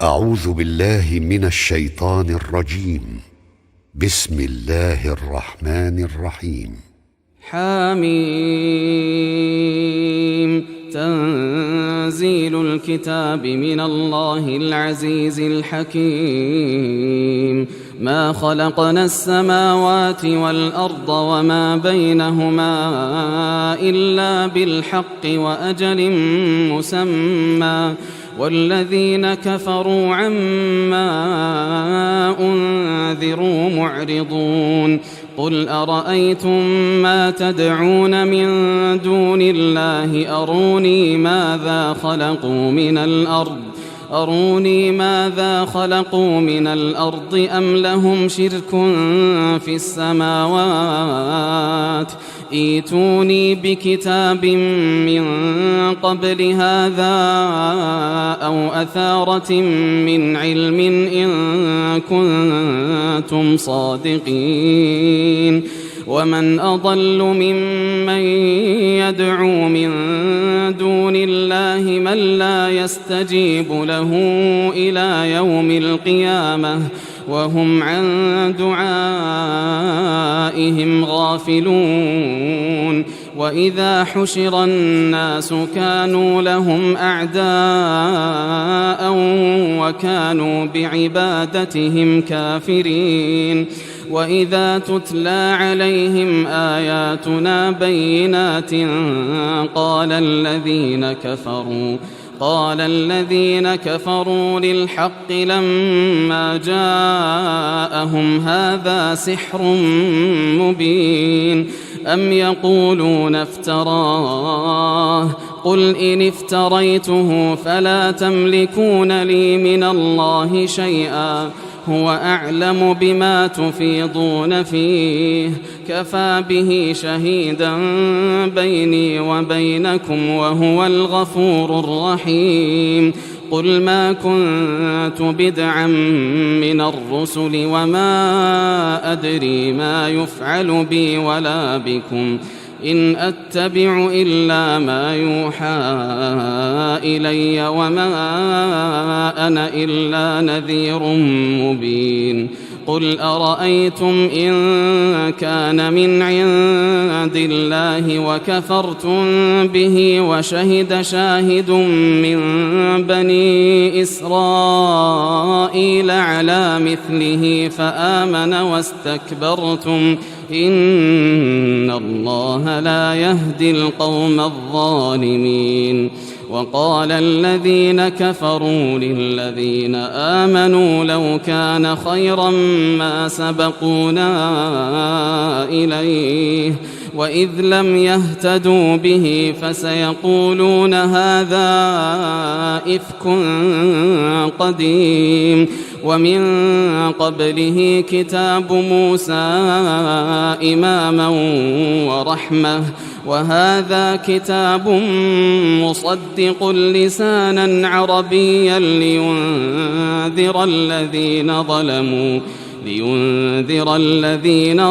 أعوذ بالله من الشيطان الرجيم. بسم الله الرحمن الرحيم. حميم. تنزيل الكتاب من الله العزيز الحكيم. ما خلقنا السماوات والأرض وما بينهما إلا بالحق وأجل مسمى، والذين كفروا عما أنذروا معرضون. قل أرأيتم ما تدعون من دون الله أروني ماذا خلقوا من الأرض أم لهم شرك في السماوات. ائتوني بكتاب من قبل هذا أو أثارة من علم إن كنتم صادقين. ومن أضل ممن يدعو من دون الله من لا يستجيب له إلى يوم القيامة وهم عن دعائهم غافلون. وإذا حشر الناس كانوا لهم أعداء وكانوا بعبادتهم كافرين. وإذا تتلى عليهم آياتنا بينات قال الذين كفروا للحق لما جاءهم هذا سحر مبين. أم يقولون افتراه قل إن افتريته فلا تملكون لي من الله شيئا هو أعلم بما تفيضون فيه كفى به شهيدا بيني وبينكم وهو الغفور الرحيم. قل ما كنت بدعا من الرسل وما أدري ما يفعل بي ولا بكم إن أتبع إلا ما يوحى إلي وما أنا إلا نذير مبين. قل أرأيتم إن كان من عند الله وكفرتم به وشهد شاهد من بني إسرائيل على مثله فآمن واستكبرتم إن الله لا يهدي القوم الظالمين. وقال الذين كفروا للذين آمنوا لو كان خيرا ما سبقونا إليه وإذ لم يهتدوا به فسيقولون هذا إفك قديم. ومن قبله كتاب موسى إماما ورحمة وهذا كتاب مصدق لسانا عربيا لينذر الذين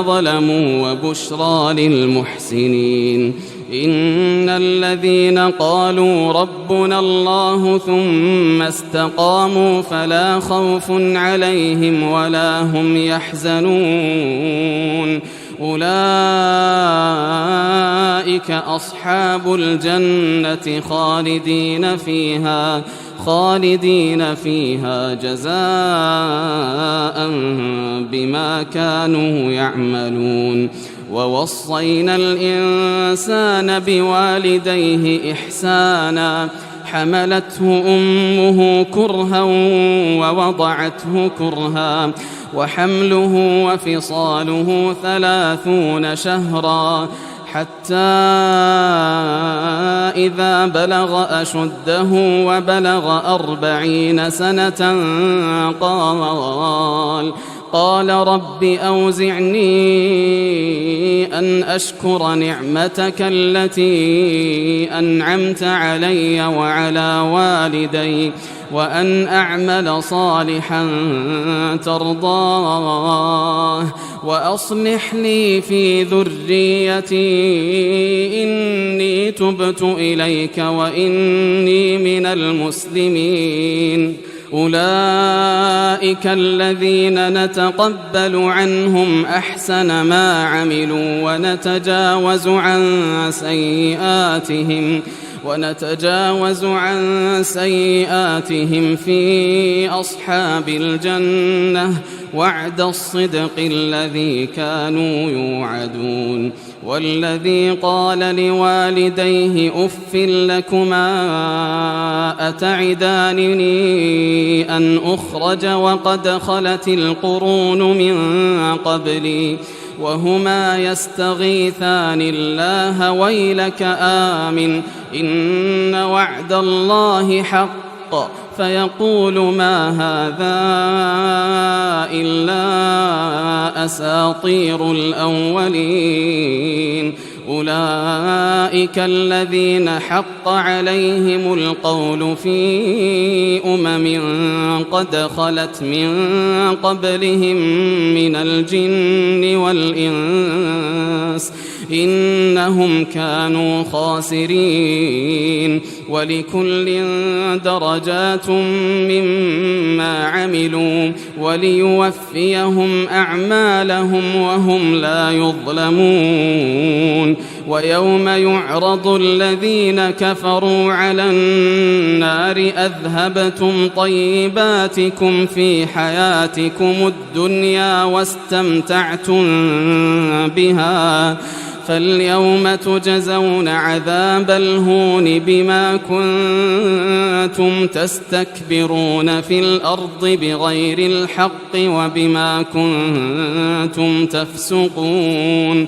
ظلموا وبشرى للمحسنين. إن الذين قالوا ربنا الله ثم استقاموا فلا خوف عليهم ولا هم يحزنون أولئك أصحاب الجنة خالدين فيها جزاء بما كانوا يعملون. ووصينا الإنسان بوالديه إحسانا حملته أمه كرها ووضعته كرها وحمله وفصاله 30 شهرا حتى إذا بلغ أشده وبلغ 40 سنة قال رب أوزعني أن أشكر نعمتك التي أنعمت علي وعلى والدي وأن أعمل صالحا ترضاه وأصلح لي في ذريتي إني تبت إليك وإني من المسلمين أولئك الذين نتقبل عنهم أحسن ما عملوا ونتجاوز عن سيئاتهم في أصحاب الجنة وعد الصدق الذي كانوا يوعدون. والذي قال لوالديه أف لكما أتعدانني أن أخرج وقد خلت القرون من قبلي وهما يستغيثان الله ويلك آمن إن وعد الله حق فيقول ما هذا إلا أساطير الأولين. أولئك الذين حق عليهم القول في قد خلت من قبلهم من الجن والإنس إنهم كانوا خاسرين. ولكل درجات مما عملوا وليوفيهم أعمالهم وهم لا يظلمون. ويوم يعرض الذين كفروا على النار أذهبتم طيباتكم في حياتكم الدنيا واستمتعتم بها فاليوم تجزون عذاب الهون بما كنتم تستكبرون في الأرض بغير الحق وبما كنتم تفسقون.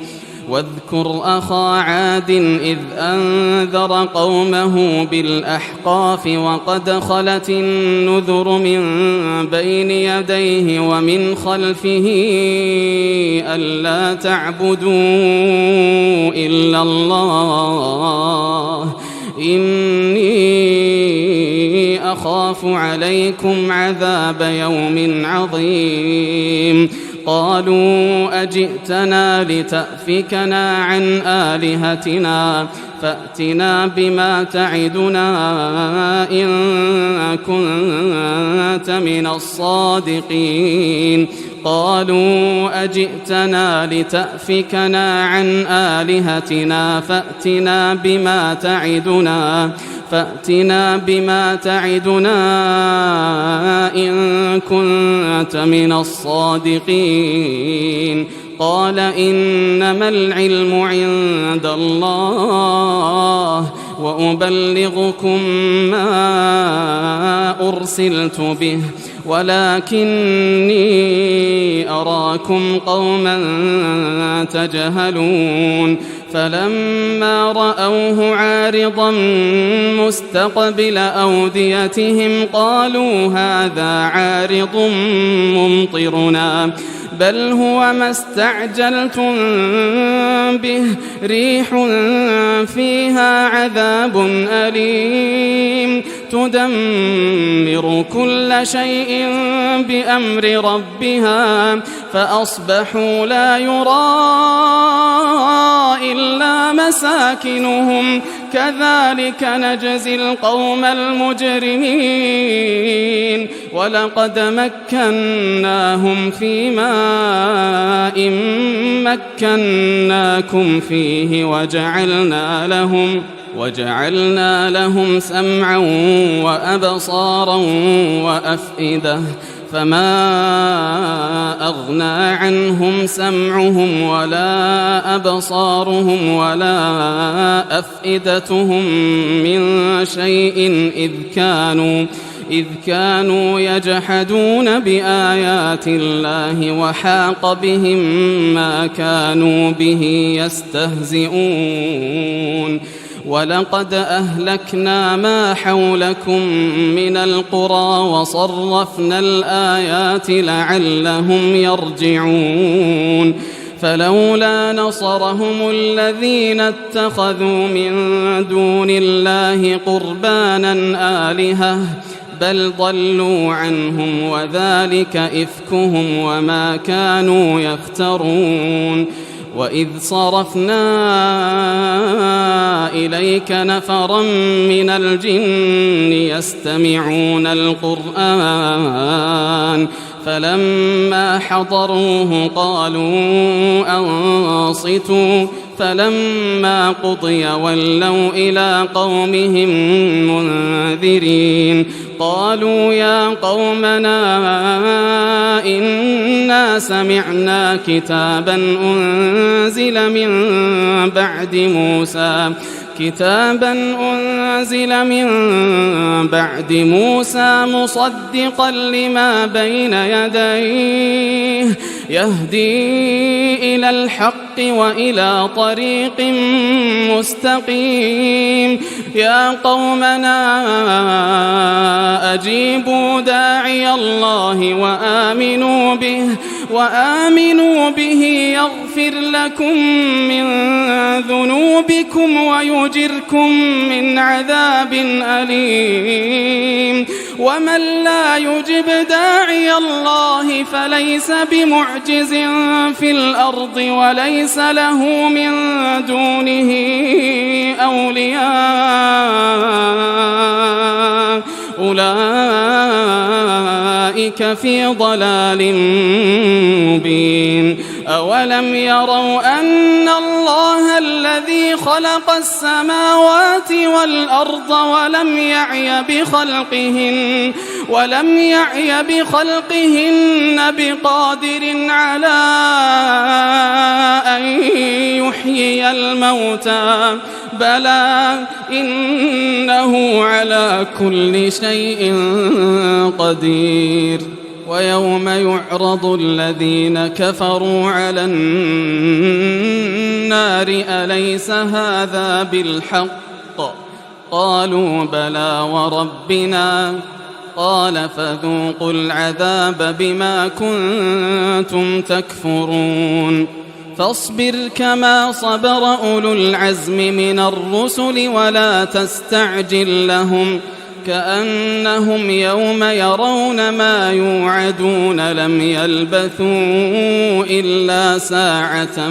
واذكر أخا عاد إذ أنذر قومه بالأحقاف وقد خلت النذر من بين يديه ومن خلفه ألا تعبدوا إلا الله إني أخاف عليكم عذاب يوم عظيم. قالوا أجئتنا لتأفكنا عن آلهتنا فأتنا بما تعدنا إن كنت من الصادقين. قالوا أجئتنا لتأفكنا عن آلهتنا فأتنا بما تعدنا إن كنت من الصادقين. قال إنما العلم عند الله وأبلغكم ما أرسلت به ولكني أراكم قوما تجهلون. فلما رأوه عارضا مستقبل أوديتهم قالوا هذا عارض ممطرنا بل هو ما استعجلتم به ريح فيها عذاب أليم تدمر كل شيء بأمر ربها فأصبحوا لا يرى إلا مساكنهم كذلك نجزي القوم المجرمين. ولقد مكناهم في ماء مكناكم فيه وجعلنا لهم سمعا وأبصارا وأفئدة فما أغنى عنهم سمعهم ولا أبصارهم ولا أفئدتهم من شيء إذ كانوا يجحدون بآيات الله وحاق بهم ما كانوا به يستهزئون. ولقد أهلكنا ما حولكم من القرى وصرفنا الآيات لعلهم يرجعون. فلولا نصرهم الذين اتخذوا من دون الله قربانا آلهة بل ضلوا عنهم وذلك إفكهم وما كانوا يفترون. وإذ صرفنا إليك نفرا من الجن يستمعون القرآن فلما حضروه قالوا أنصتوا فلما قضي ولوا إلى قومهم منذرين قالوا يا قومنا إنا سمعنا كتابا أنزل من بعد موسى مصدقا لما بين يديه يهدي إلى الحق وإلى طريق مستقيم يا قومنا أجيبوا داعي الله وآمنوا به يغفر لكم من ذنوبكم ويجركم من عذاب أليم ومن لا يجب داعي الله فليس بمعجز في الأرض وليس له من دونه أولياء أولئك في ضلال مبين أولم يروا أن الله الذي خلق السماوات والأرض ولم يعي بخلقهن بقادر على أن يحيي الموتى بلى إنه على كل شيء قدير ويوم يعرض الذين كفروا على النار أليس هذا بالحق قالوا بلى وربنا قال فذوقوا العذاب بما كنتم تكفرون فاصبر كما صبر أولو العزم من الرسل ولا تستعجل لهم كأنهم يوم يرون ما يوعدون لم يلبثوا إلا ساعة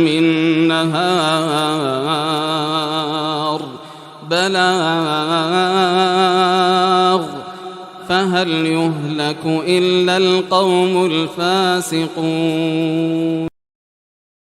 من نهار بلاغ فهل يهلك إلا القوم الفاسقون